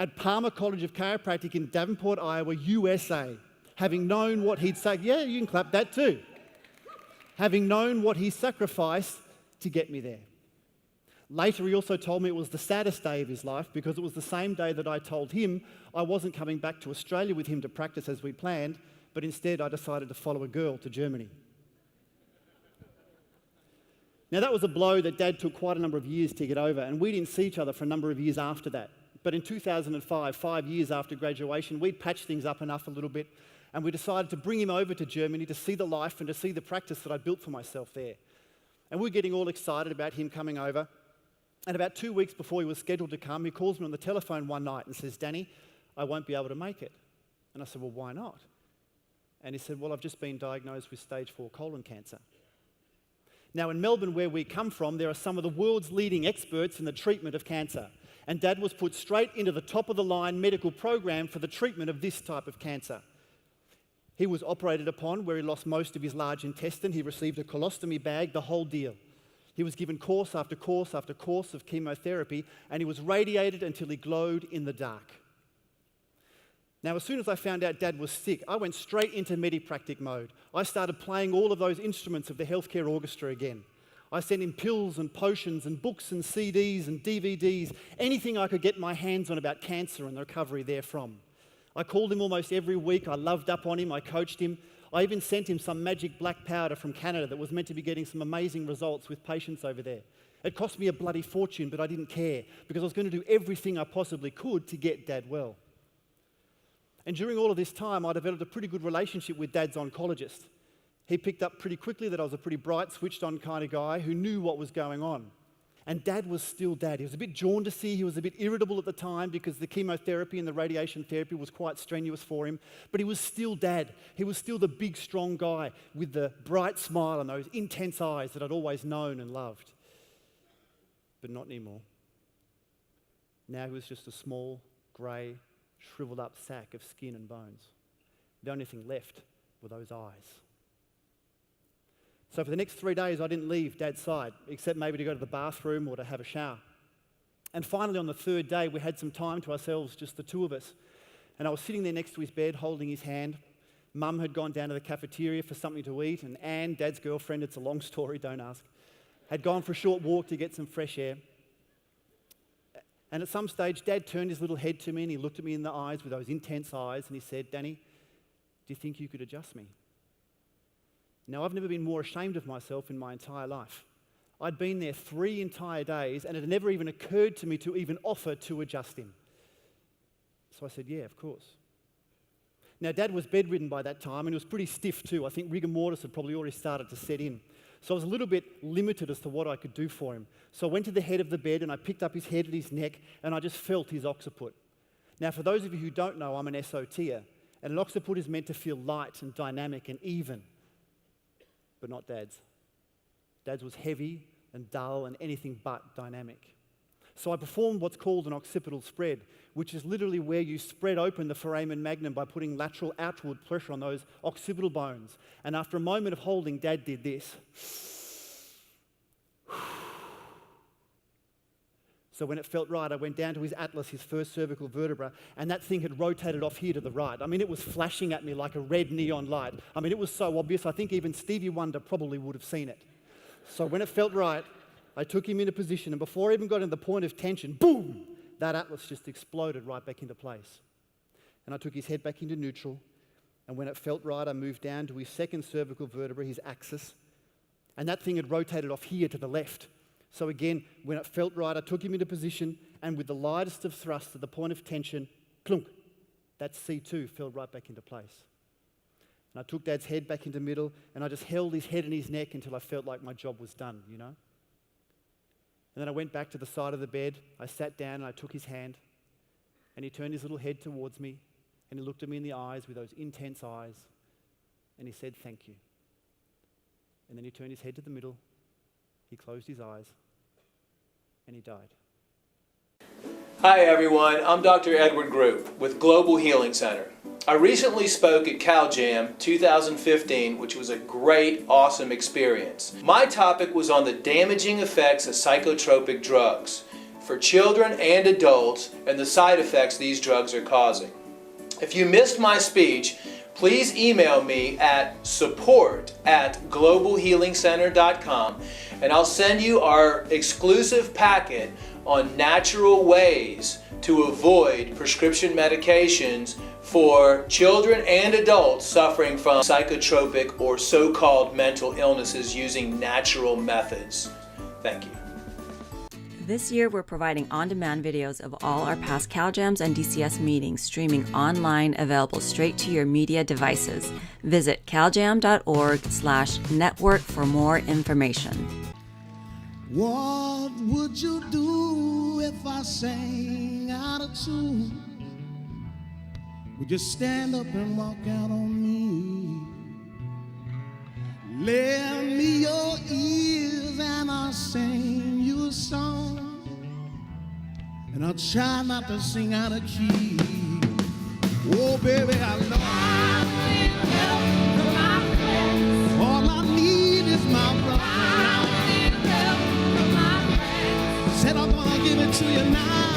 at Palmer College of Chiropractic in Davenport, Iowa, USA, having known what he'd said. Yeah, you can clap that too. Having known what he sacrificed to get me there. Later, he also told me it was the saddest day of his life because it was the same day that I told him I wasn't coming back to Australia with him to practice as we planned, but instead I decided to follow a girl to Germany. Now, that was a blow that Dad took quite a number of years to get over, and we didn't see each other for a number of years after that. But in 2005, 5 years after graduation, we'd patched things up enough a little bit, and we decided to bring him over to Germany to see the life and to see the practice that I built for myself there. And we were getting all excited about him coming over. And about 2 weeks before he was scheduled to come, he calls me on the telephone one night and says, "Danny, I won't be able to make it." And I said, "Well, why not?" And he said, "Well, I've just been diagnosed with stage 4 colon cancer." Now, in Melbourne, where we come from, there are some of the world's leading experts in the treatment of cancer. And Dad was put straight into the top of the line medical program for the treatment of this type of cancer. He was operated upon where he lost most of his large intestine. He received a colostomy bag, the whole deal. He was given course after course after course of chemotherapy, and he was radiated until he glowed in the dark. Now, as soon as I found out Dad was sick, I went straight into Medipractic mode. I started playing all of those instruments of the healthcare orchestra again. I sent him pills and potions and books and CDs and DVDs, anything I could get my hands on about cancer and the recovery therefrom. I called him almost every week. I loved up on him. I coached him. I even sent him some magic black powder from Canada that was meant to be getting some amazing results with patients over there. It cost me a bloody fortune, but I didn't care because I was going to do everything I possibly could to get Dad well. And during all of this time, I developed a pretty good relationship with Dad's oncologist. He picked up pretty quickly that I was a pretty bright, switched-on kind of guy who knew what was going on. And Dad was still Dad. He was a bit jaundicey, he was a bit irritable at the time because the chemotherapy and the radiation therapy was quite strenuous for him, but he was still Dad. He was still the big, strong guy with the bright smile and those intense eyes that I'd always known and loved. But not anymore. Now he was just a small, grey, shriveled up sack of skin and bones. The only thing left were those eyes. So for the next 3 days, I didn't leave Dad's side, except maybe to go to the bathroom or to have a shower. And finally, on the third day, we had some time to ourselves, just the two of us. And I was sitting there next to his bed, holding his hand. Mum had gone down to the cafeteria for something to eat, and Anne, Dad's girlfriend, it's a long story, don't ask, had gone for a short walk to get some fresh air. And at some stage, Dad turned his little head to me and he looked at me in the eyes with those intense eyes and he said, "Danny, do you think you could adjust me?" Now, I've never been more ashamed of myself in my entire life. I'd been there 3 entire days and it had never even occurred to me to even offer to adjust him. So I said, "Yeah, of course." Now, Dad was bedridden by that time and he was pretty stiff too. I think rigor mortis had probably already started to set in. So I was a little bit limited as to what I could do for him. So I went to the head of the bed and I picked up his head and his neck and I just felt his occiput. Now, for those of you who don't know, I'm an SOTer, and an occiput is meant to feel light and dynamic and even, but not Dad's. Dad's was heavy and dull and anything but dynamic. So I performed what's called an occipital spread, which is literally where you spread open the foramen magnum by putting lateral outward pressure on those occipital bones. And after a moment of holding, Dad did this. So when it felt right, I went down to his atlas, his first cervical vertebra, and that thing had rotated off here to the right. I mean, it was flashing at me like a red neon light. I mean, it was so obvious, I think even Stevie Wonder probably would have seen it. So when it felt right, I took him into position, and before I even got into the point of tension, boom, that atlas just exploded right back into place. And I took his head back into neutral, and when it felt right, I moved down to his second cervical vertebra, his axis, and that thing had rotated off here to the left. So again, when it felt right, I took him into position, and with the lightest of thrusts at the point of tension, plunk, that C2 fell right back into place. And I took Dad's head back into middle, and I just held his head and his neck until I felt like my job was done, you know? And then I went back to the side of the bed, I sat down and I took his hand, and he turned his little head towards me, and he looked at me in the eyes with those intense eyes, and he said, "Thank you." And then he turned his head to the middle, he closed his eyes, and he died. Hi everyone, I'm Dr. Edward Group with Global Healing Center. I recently spoke at CalJam 2015, which was a great, awesome experience. My topic was on the damaging effects of psychotropic drugs. for children and adults and the side effects these drugs are causing. If you missed my speech, please email me at support@globalhealingcenter.com and I'll send you our exclusive packet on natural ways to avoid prescription medications for children and adults suffering from psychotropic or so-called mental illnesses using natural methods. Thank you. This year, we're providing on-demand videos of all our past CalJams and DCS meetings, streaming online, available straight to your media devices. Visit caljam.org/network for more information. What would you do if I sang out of tune? Would you stand up and walk out on me? Lend me your ears and I'll sing you a song, and I'll try not to sing out of key. Oh baby, I love you. All I need is my brother. Said I'm gonna give it to you now.